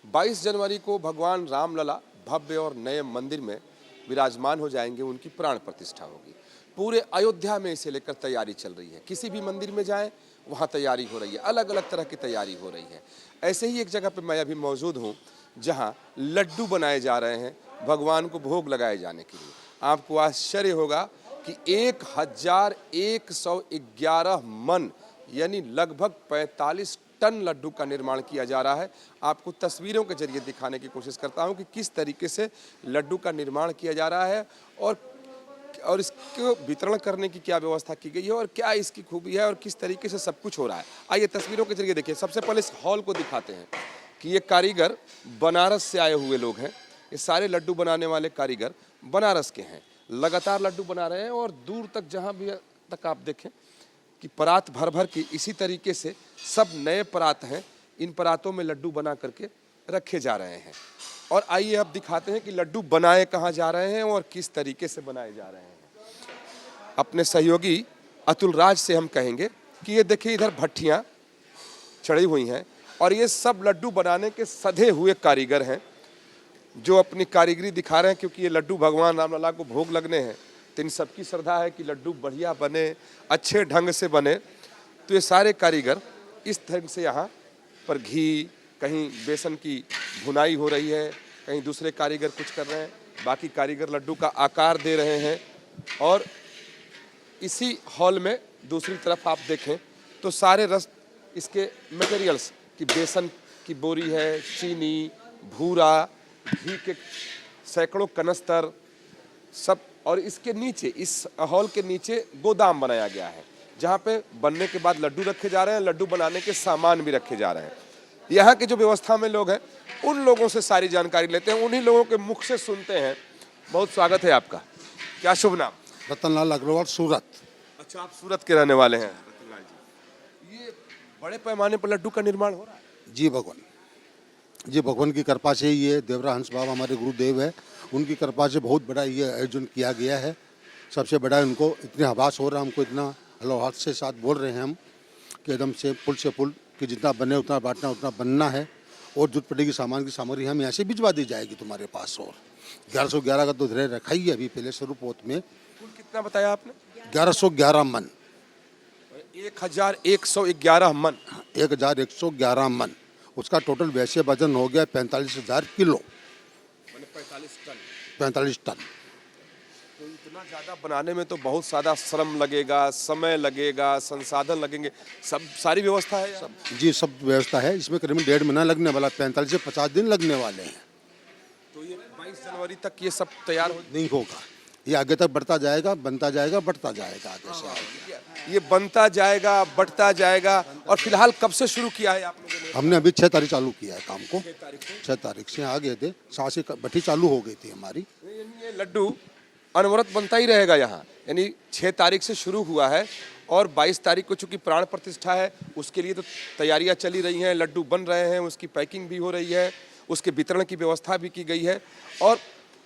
22 जनवरी को भगवान रामलला भव्य और नए मंदिर में विराजमान हो जाएंगे, उनकी प्राण प्रतिष्ठा होगी। पूरे अयोध्या में इसे लेकर तैयारी चल रही है। किसी भी मंदिर में जाएं, वहाँ तैयारी हो रही है, अलग अलग तरह की तैयारी हो रही है। ऐसे ही एक जगह पर मैं अभी मौजूद हूँ जहाँ लड्डू बनाए जा रहे हैं भगवान को भोग लगाए जाने के लिए। आपको आश्चर्य होगा कि 1111 मन यानी लगभग 45 टन लड्डू का निर्माण किया जा रहा है। आपको तस्वीरों के जरिए दिखाने की कोशिश करता हूं कि किस तरीके से लड्डू का निर्माण किया जा रहा है और इसको वितरण करने की क्या व्यवस्था की गई है और क्या इसकी खूबी है और किस तरीके से सब कुछ हो रहा है। आइए तस्वीरों के जरिए देखिए। सबसे पहले इस हॉल को दिखाते हैं कि ये कारीगर बनारस से आए हुए लोग हैं। ये सारे लड्डू बनाने वाले कारीगर बनारस के हैं। लगातार लड्डू बना रहे हैं और दूर तक जहाँ भी तक आप देखें कि परात भर भर के इसी तरीके से सब नए परात हैं, इन परातों में लड्डू बना करके रखे जा रहे हैं। और आइए अब दिखाते हैं कि लड्डू बनाए कहाँ जा रहे हैं और किस तरीके से बनाए जा रहे हैं। अपने सहयोगी अतुल राज से हम कहेंगे कि ये देखिए इधर भट्टियाँ चढ़ी हुई हैं और ये सब लड्डू बनाने के सधे हुए कारीगर हैं जो अपनी कारीगरी दिखा रहे हैं, क्योंकि ये लड्डू भगवान रामलला को भोग लगने हैं। तो इन सबकी श्रद्धा है कि लड्डू बढ़िया बने, अच्छे ढंग से बने। तो ये सारे कारीगर इस ढंग से यहाँ पर घी, कहीं बेसन की भुनाई हो रही है, कहीं दूसरे कारीगर कुछ कर रहे हैं, बाकी कारीगर लड्डू का आकार दे रहे हैं। और इसी हॉल में दूसरी तरफ आप देखें तो सारे रस इसके मटेरियल्स की बेसन की बोरी है, चीनी, भूरा, घी के सैकड़ों कनस्तर सब। और इसके नीचे, इस हॉल के नीचे गोदाम बनाया गया है जहाँ पे बनने के बाद लड्डू रखे जा रहे हैं, लड्डू बनाने के सामान भी रखे जा रहे हैं। यहाँ के जो व्यवस्था में लोग हैं उन लोगों से सारी जानकारी लेते हैं, उन्हीं लोगों के मुख से सुनते हैं। बहुत स्वागत है आपका। क्या शुभ नाम? रतनलाल अग्रवाल, सूरत। अच्छा, आप सूरत के रहने वाले हैं रतनलाल जी। ये बड़े पैमाने पर लड्डू का निर्माण हो रहा है? जी भगवान की कृपा से ये देवरा हंस बाबा हमारे गुरुदेव है, उनकी कृपा से बहुत बड़ा ये आयोजन किया गया है। सबसे बड़ा उनको इतने आभास हो रहा है, हमको इतना हलोहाथ से साथ बोल रहे हैं हम कि एकदम से पुल कि जितना बने उतना बांटना, उतना बनना है। और जरूरत पड़ेगी सामान की सामग्री हम यहाँ से भिजवा दी जाएगी तुम्हारे पास। और 1111 का तो धैर्य रखा ही है अभी पहले स्वरूप पोत में। कुल कितना बताया आपने? 1111 मन। 1111 मन। 1111 मन। उसका टोटल वैसे वजन हो गया 45,000 किलो। 45 टन। तो इतना ज़्यादा बनाने में तो बहुत ज़्यादा श्रम लगेगा, समय लगेगा, संसाधन लगेंगे। सब सारी व्यवस्था है सब? जी सब व्यवस्था है। इसमें करीबन 1.5 महीना लगने वाला, 45 से 50 दिन लगने वाले हैं। तो ये 22 जनवरी तक ये सब तैयार नहीं होगा, ये आगे तक बढ़ता जाएगा, बनता जाएगा, बढ़ता जाएगा आगे से आगे। ये बनता जाएगा, बढ़ता जाएगा। और फिलहाल कब से शुरू किया है आप लोगों ने? हमने अभी 6 तारीख चालू किया है काम को। 6 तारीख से आ गए थे, 7 से भट्टी चालू हो गई थी हमारी। ये लड्डू अनवरत बनता ही रहेगा यहाँ, यानी 6 तारीख से शुरू हुआ है और 22 तारीख को चूंकि प्राण प्रतिष्ठा है, उसके लिए तो तैयारियां चली रही हैं, लड्डू बन रहे हैं, उसकी पैकिंग भी हो रही है, उसके वितरण की व्यवस्था भी की गई है। और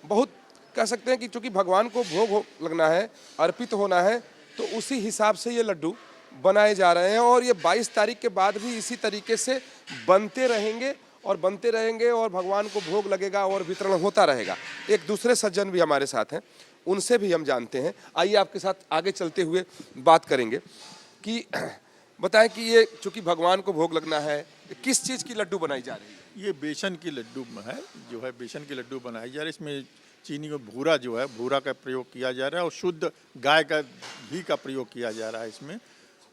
बहुत कह सकते हैं कि चूंकि भगवान को भोग लगना है, अर्पित होना है, तो उसी हिसाब से ये लड्डू बनाए जा रहे हैं। और ये 22 तारीख के बाद भी इसी तरीके से बनते रहेंगे और बनते रहेंगे और भगवान को भोग लगेगा और वितरण होता रहेगा। एक दूसरे सज्जन भी हमारे साथ हैं, उनसे भी हम जानते हैं। आइए आपके साथ आगे चलते हुए बात करेंगे कि बताएं कि ये चूंकि भगवान को भोग लगना है, किस चीज़ की लड्डू बनाई जा रही है? ये बेसन की लड्डू है, जो है बेसन की लड्डू बनाई जा रही है। इसमें चीनी का भूरा जो है, भूरा का प्रयोग किया जा रहा है और शुद्ध गाय का घी का प्रयोग किया जा रहा है इसमें।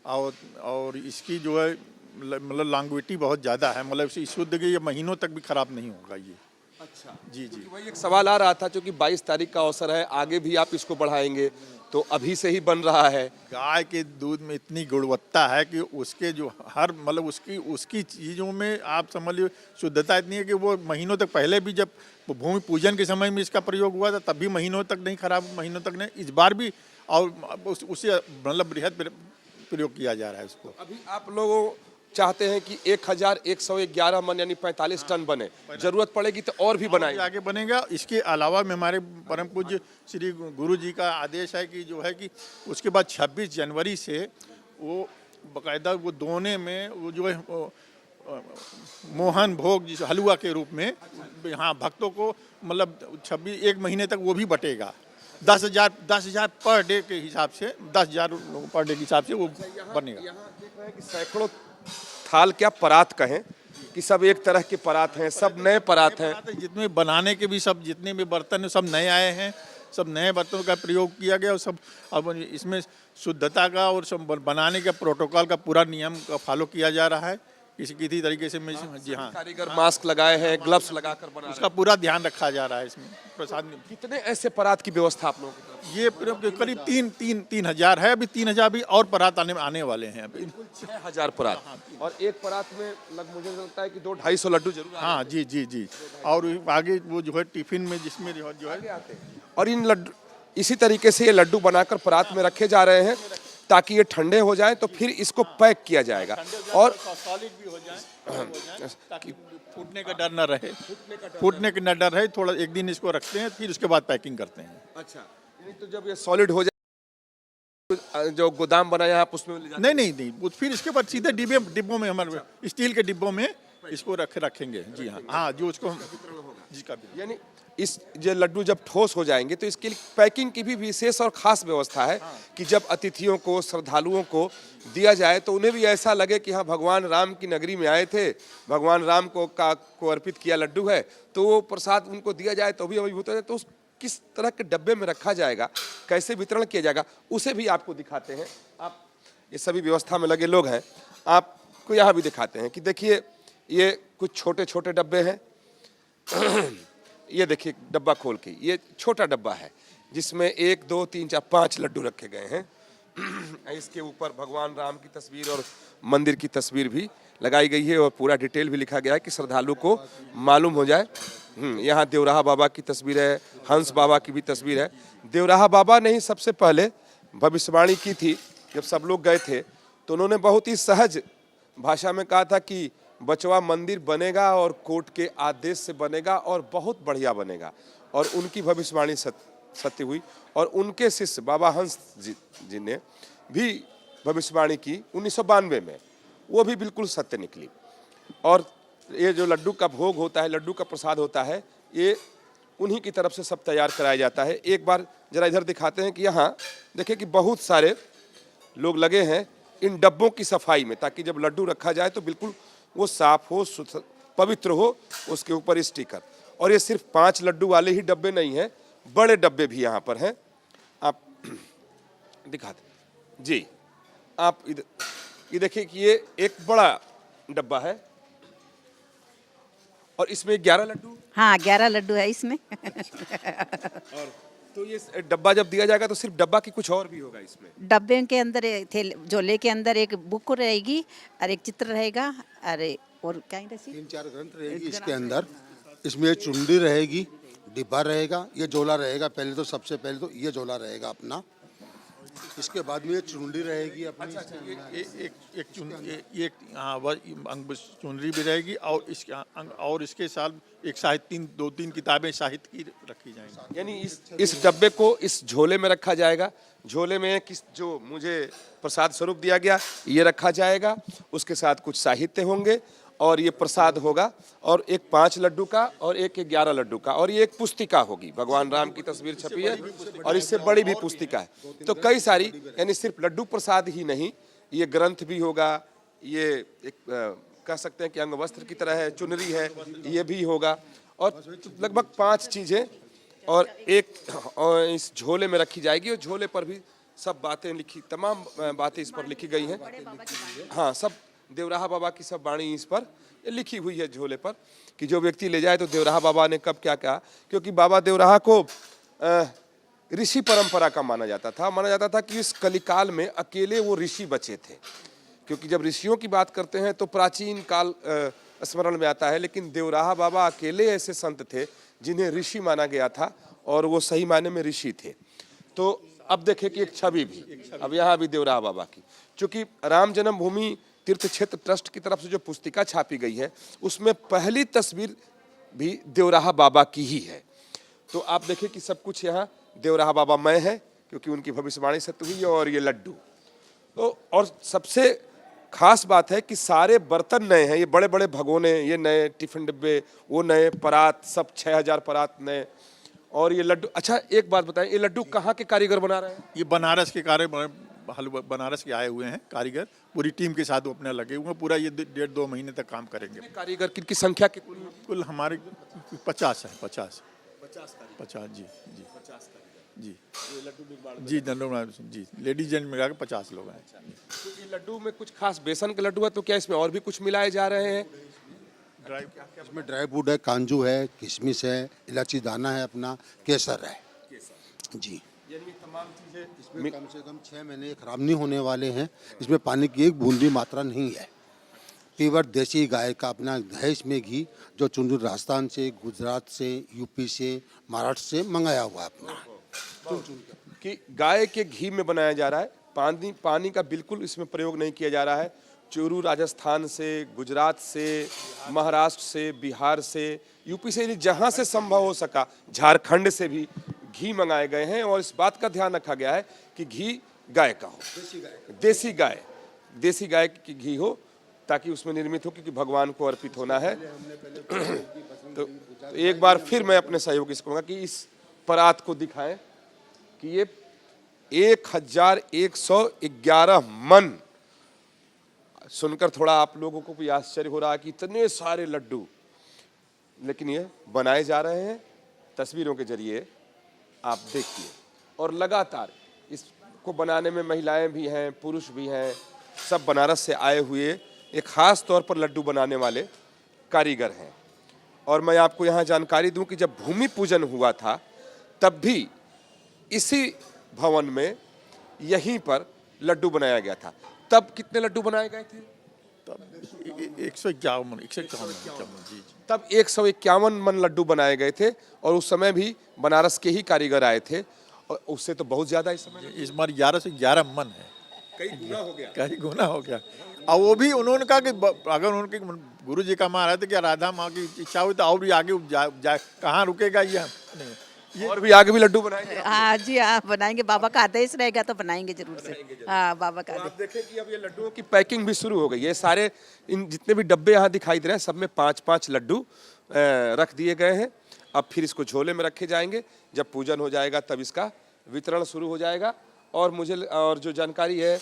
और इसकी जो है मतलब लॉन्गेविटी बहुत ज़्यादा है, मतलब इसे शुद्ध के ये महीनों तक भी ख़राब नहीं होगा ये। अच्छा जी जी। वही एक सवाल आ रहा था, क्योंकि 22 तारीख का अवसर है, आगे भी आप इसको बढ़ाएंगे, तो अभी से ही बन रहा है। गाय के दूध में इतनी गुणवत्ता है कि उसके जो हर मतलब उसकी चीज़ों में आप समझ लीजिए शुद्धता इतनी है कि वो महीनों तक, पहले भी जब भूमि पूजन के समय में इसका प्रयोग हुआ था तब भी महीनों तक नहीं खराब, महीनों तक नहीं, इस बार भी और उसे मतलब बृहद प्रयोग किया जा रहा है इसको। अभी आप लोगों चाहते हैं कि 1111 मन यानी 45 टन बने, जरूरत पड़ेगी तो और भी बनाएंगे, आगे बनेगा। इसके अलावा में हमारे परम पूज्य श्री गुरु जी का आदेश है कि जो है कि उसके बाद 26 जनवरी से वो बाकायदा वो दोने में वो जो है मोहन भोग जिस हलवा के रूप में यहाँ भक्तों को मतलब 1 महीने तक वो भी बटेगा। 10,000 पर डे के हिसाब से 10,000 पर डे के हिसाब से वो बनेगा। यहाँ देख रहे हैं कि सैकड़ों थाल, क्या परात कहें कि सब एक तरह के परात हैं, सब नए परात हैं। जितने बनाने के भी सब जितने भी बर्तन हैं सब नए आए हैं, सब नए बर्तनों का प्रयोग किया गया और सब अब इसमें शुद्धता का और सब बनाने के प्रोटोकॉल का पूरा नियम का फॉलो किया जा रहा है। किसी तरीके से जी हाँ, कारीगर मास्क लगाए हैं, ग्लव्स लगाकर बना रहे उसका पूरा ध्यान रखा जा रहा है इसमें प्रसाद में। हैं। कितने ऐसे परात की व्यवस्था आप लोगों की तरफ? ये करीब 3,000 है, अभी 3,000 भी और परात आने वाले हैं अभी। 6,000 परात, और एक परात में मुझे लगता है कि 200-250 लड्डू जरूर हाँ जी। और आगे वो जो है टिफिन में जिसमें जो है आते हैं। और इन लड्डू इसी तरीके से ये लड्डू बनाकर परात में रखे जा रहे हैं ताकि ये ठंडे हो जाएं, तो फिर इसको पैक किया जाएगा और सॉलिड भी हो जाए ताकि फूटने का डर न रहे। फूटने का डर रहे, थोड़ा एक दिन इसको रखते हैं, फिर उसके बाद पैकिंग करते हैं। अच्छा, यानी तो जब ये सॉलिड हो जाए, जो गोदाम बनाया आप उसमें ले जाते नहीं, वो फिर इसके बाद सीधे डिब्बों में, हमारे स्टील के डिब्बों में इसको रखेंगे। जी हाँ, जो उसको जिसका भी यानी इस जो लड्डू जब ठोस हो जाएंगे तो इसके लिए पैकिंग की भी विशेष और खास व्यवस्था है कि जब अतिथियों को, श्रद्धालुओं को दिया जाए तो उन्हें भी ऐसा लगे कि हाँ, भगवान राम की नगरी में आए थे, भगवान राम को अर्पित किया लड्डू है, तो वो प्रसाद उनको दिया जाए तो भी अभिभूत हो जाए। तो उस किस तरह के डब्बे में रखा जाएगा, कैसे वितरण किया जाएगा, उसे भी आपको दिखाते हैं। आप ये सभी व्यवस्था में लगे लोग हैं, आपको यहाँ भी दिखाते हैं कि देखिए ये कुछ छोटे छोटे डब्बे हैं। ये देखिए डब्बा खोल के, ये छोटा डब्बा है जिसमें 1, 2, 3, 4, 5 लड्डू रखे गए हैं। इसके ऊपर भगवान राम की तस्वीर और मंदिर की तस्वीर भी लगाई गई है और पूरा डिटेल भी लिखा गया है कि श्रद्धालु को मालूम हो जाए। यहाँ देवराहा बाबा की तस्वीर है, हंस बाबा की भी तस्वीर है। देवराहा बाबा ने ही सबसे पहले भविष्यवाणी की थी। जब सब लोग गए थे तो उन्होंने बहुत ही सहज भाषा में कहा था कि बचवा मंदिर बनेगा और कोर्ट के आदेश से बनेगा और बहुत बढ़िया बनेगा, और उनकी भविष्यवाणी सत्य हुई। और उनके शिष्य बाबा हंस जी ने भी भविष्यवाणी की 1992 में, वो भी बिल्कुल सत्य निकली। और ये जो लड्डू का भोग होता है, लड्डू का प्रसाद होता है, ये उन्हीं की तरफ से सब तैयार कराया जाता है। एक बार जरा इधर दिखाते हैं कि यहाँ देखिए कि बहुत सारे लोग लगे हैं इन डब्बों की सफाई में, ताकि जब लड्डू रखा जाए तो बिल्कुल वो साफ हो, पवित्र हो, उसके ऊपर स्टिकर। और ये सिर्फ 5 लड्डू वाले ही डब्बे नहीं हैं, बड़े डब्बे भी यहाँ पर हैं। आप दिखाते जी, आप ये देखिए कि ये एक बड़ा डब्बा है और इसमें 11 लड्डू। हाँ, 11 लड्डू है इसमें। और तो ये डब्बा जब दिया जाएगा तो सिर्फ डब्बा की कुछ और भी होगा इसमें? डब्बे के अंदर झोले के अंदर एक बुक रहेगी और एक चित्र रहेगा, अरे और क्या 3-4 ग्रंथ रहेगी इसके अंदर। इसमें चुंडी रहेगी, डिब्बा रहेगा, ये झोला रहेगा। पहले तो सबसे पहले तो ये झोला रहेगा अपना, इसके बाद में ये चुंडी रहेगी अपनी। चुनरी भी रहेगी और इसके साथ एक साहित्य 2-3 किताबें साहित्य की रखी जाएंगी। यानी इस डब्बे को इस झोले में रखा जाएगा। झोले में जो मुझे प्रसाद स्वरूप दिया गया ये रखा जाएगा, उसके साथ कुछ साहित्य होंगे और ये प्रसाद होगा, और एक 5 लड्डू का और एक 11 लड्डू का, और ये एक पुस्तिका होगी, भगवान राम की तस्वीर छपी है और इससे बड़ी भी पुस्तिका है। तो कई सारी, यानी सिर्फ लड्डू प्रसाद ही नहीं, ये ग्रंथ भी होगा, ये एक कह सकते हैं कि अंग वस्त्र की तरह है, चुनरी है, ये भी होगा, और लगभग 5 चीजें और इस झोले में रखी जाएगी। और झोले पर भी सब बातें लिखी, तमाम बातें इस पर लिखी गई हैं। हाँ, सब देवराहा बाबा की सब वाणी इस पर लिखी हुई है झोले पर, कि जो व्यक्ति ले जाए तो देवराहा बाबा ने कब क्या कहा। क्योंकि बाबा देवराहा को ऋषि परंपरा का माना जाता था कि इस कलिकाल में अकेले वो ऋषि बचे थे। क्योंकि जब ऋषियों की बात करते हैं तो प्राचीन काल स्मरण में आता है, लेकिन देवराहा बाबा अकेले ऐसे संत थे जिन्हें ऋषि माना गया था, और वो सही मायने में ऋषि थे। तो अब देखें कि एक छवि भी अब यहाँ भी देवराहा बाबा की, चूंकि राम जन्मभूमि तीर्थ क्षेत्र ट्रस्ट की तरफ से जो पुस्तिका छापी गई है उसमें पहली तस्वीर भी देवराहा बाबा की ही है। तो आप देखें कि सब कुछ यहाँ देवराहा बाबा मय है, क्योंकि उनकी भविष्यवाणी सत्य हुई है। और ये लड्डू तो, और सबसे खास बात है कि सारे बर्तन नए हैं, ये बड़े बड़े भगोने, ये नए टिफिन डिब्बे, वो नए परात, सब 6000 परात नए। और ये लड्डू, अच्छा एक बात बताएं, ये लड्डू कहाँ के कारीगर बना रहे हैं? ये बनारस के हलवा बनारस के आए हुए हैं कारीगर, पूरी टीम के साथ वो अपने लगे हुए हैं। पूरा ये 1.5-2 महीने तक काम करेंगे। कारीगर की संख्या कितनी है? कुल हमारे 50 है, 50 जी जी जी जी धन्यवाद जी, लेडीज जेंट मिला के 50 लोग हैं। तो ये लड्डू में कुछ खास बेसन के लड्डू है, तो क्या इसमें और भी कुछ मिलाए जा रहे हैं? इसमें ड्राई फ्रूट है, कांजू है, किशमिश है, इलायची दाना है, अपना केसर है जी। यानी तमाम चीजें इसमें कम से कम 6 महीने खराब नहीं होने वाले हैं। इसमें पानी की एक बूंद भी मात्रा नहीं है। प्योर देसी गाय का अपना है इसमें घी, जो चुन राजस्थान से, गुजरात से, यूपी से, महाराष्ट्र से मंगाया हुआ है अपना कि गाय के घी में बनाया जा रहा है। पानी का बिल्कुल इसमें प्रयोग नहीं किया जा रहा है। चूरू राजस्थान से, गुजरात से, महाराष्ट्र से, बिहार से, यूपी से, जहां से संभव हो सका, झारखंड से भी घी मंगाए गए हैं। और इस बात का ध्यान रखा गया है कि घी गाय का हो, देसी गाय की घी हो, ताकि उसमें निर्मित हो, क्योंकि भगवान को अर्पित होना है। तो एक बार फिर मैं अपने सहयोगी से कहूँगा कि इस परात को दिखाएं कि ये 1111 मन, सुनकर थोड़ा आप लोगों को भी आश्चर्य हो रहा है कि इतने सारे लड्डू, लेकिन ये बनाए जा रहे हैं तस्वीरों के जरिए, आप देखिए। और लगातार इसको बनाने में महिलाएं भी हैं, पुरुष भी हैं, सब बनारस से आए हुए एक खास तौर पर लड्डू बनाने वाले कारीगर हैं। और मैं आपको यहाँ जानकारी दूं कि जब भूमि पूजन हुआ था, तब भी इसी भवन में यहीं पर लड्डू बनाया गया था। तब कितने लड्डू बनाए गए थे? तब 151 जी। तब 151 मन लड्डू बनाए गए थे, और उस समय भी बनारस के ही कारीगर आए थे, और उससे तो बहुत ज्यादा इस समय इस बार 11 से 11 मन है, कई गुना हो गया। कई गुना हो गया। और वो भी उन्होंने कहा कि अगर उनके गुरु जी का मान रहा था कि राधा माँ की इच्छा हुई तो और भी आगे कहाँ रुकेगा ये नहीं। और भी आगे भी लड्डू बनाएंगे? हाँ जी, हाँ बनाएंगे, बाबा का आदेश रहेगा तो बनाएंगे जरूर से। हाँ बाबा का तो आदेश। आप देखें कि अब ये लड्डुओं की पैकिंग भी शुरू हो गई है। सारे इन जितने भी डब्बे यहाँ दिखाई दे रहे हैं, सब में 5-5 लड्डू रख दिए गए हैं। अब फिर इसको झोले में रखे जाएंगे। जब पूजन हो जाएगा तब इसका वितरण शुरू हो जाएगा। और जो जानकारी है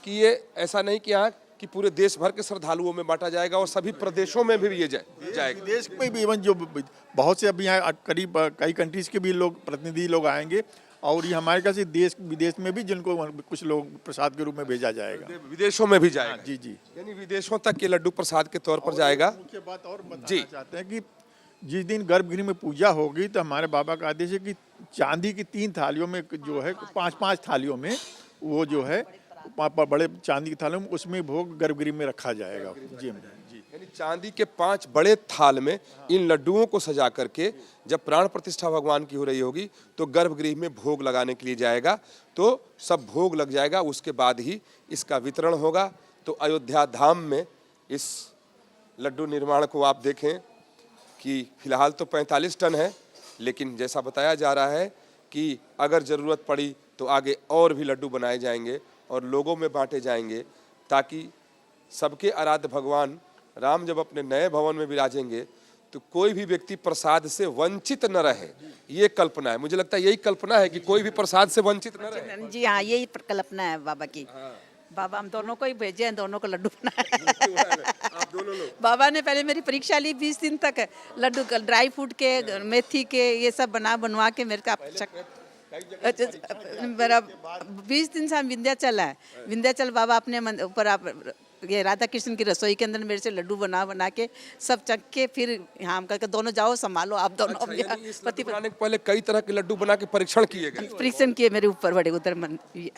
कि ये ऐसा नहीं कि यहाँ कि पूरे देश भर के श्रद्धालुओं में बांटा जाएगा, और सभी प्रदेशों में भी ये जाएगा। देश में भी इवन जो बहुत से अभी यहाँ करीब कई कंट्रीज के भी लोग, प्रतिनिधि लोग आएंगे। और ये हमारे का देश विदेश में भी जिनको कुछ लोग प्रसाद के रूप में भेजा जाएगा, विदेशों में भी जाएगा। जी जी, यानी विदेशों तक ये लड्डू प्रसाद के तौर पर जाएगा। मुख्य बात और बताना चाहते हैं कि जिस दिन गर्भगृह में पूजा होगी तो हमारे बाबा का आदेश है कि चांदी की 3 थालियों में जो है 5-5 थालियों में वो जो है बड़े चांदी की थालियों में उसमें भोग गर्भगृह में रखा जाएगा। जी यानी चांदी के 5 बड़े थाल में इन लड्डुओं को सजा करके जब प्राण प्रतिष्ठा भगवान की हो रही होगी तो गर्भगृह में भोग लगाने के लिए जाएगा। तो सब भोग लग जाएगा, उसके बाद ही इसका वितरण होगा। तो अयोध्या धाम में इस लड्डू निर्माण को आप देखें कि फिलहाल तो 45 टन है, लेकिन जैसा बताया जा रहा है कि अगर ज़रूरत पड़ी तो आगे और भी लड्डू बनाए जाएंगे और लोगों में बांटे जाएंगे, ताकि सबके आराध्य भगवान राम जब अपने नए भवन में विराजेंगे तो कोई भी व्यक्ति प्रसाद से वंचित न रहे। ये कल्पना है, मुझे लगता है यही कल्पना है कि कोई भी प्रसाद से वंचित न रहे। जी हाँ, यही कल्पना है बाबा की। बाबा हम दोनों को ही भेजे हैं, दोनों को लड्डू बनाए। बाबा ने पहले मेरी परीक्षा ली 20 दिन तक, लड्डू ड्राई फ्रूट के, मेथी के, ये सब बनवा के मेरे का मेरा 20 दिन से हम विंध्याचल है। विंध्याचल बाबा अपने ऊपर आप ये राधा कृष्ण की रसोई के अंदर मेरे से लड्डू बना के सब चख के फिर यहाँ हम करके दोनों जाओ संभालो आप दोनों। पति बनाने के पहले कई तरह के लड्डू बना के परीक्षण किए गए। परीक्षण किए मेरे ऊपर बड़े उधर मन। ये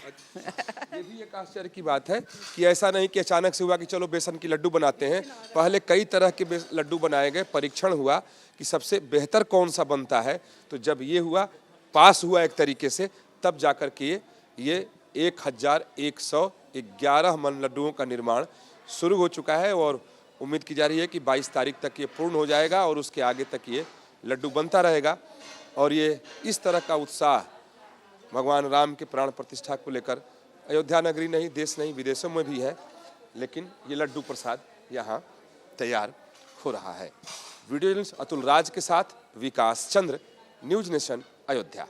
भी एक आश्चर्य की बात है कि ऐसा नहीं कि अचानक से हुआ कि चलो बेसन की लड्डू बनाते हैं। पहले कई तरह के लड्डू बनाए गए, परीक्षण हुआ कि सबसे बेहतर कौन सा बनता है। तो जब ये हुआ, पास हुआ एक तरीके से, तब जाकर के ये 1111 मन लड्डुओं का निर्माण शुरू हो चुका है। और उम्मीद की जा रही है कि 22 तारीख तक ये पूर्ण हो जाएगा और उसके आगे तक ये लड्डू बनता रहेगा। और ये इस तरह का उत्साह भगवान राम के प्राण प्रतिष्ठा को लेकर अयोध्या नगरी नहीं, देश नहीं, विदेशों में भी है। लेकिन ये लड्डू प्रसाद यहाँ तैयार हो रहा है। वीडियो जर्नलिस्ट अतुल राज के साथ विकास चंद्र, न्यूज नेशन, अयोध्या।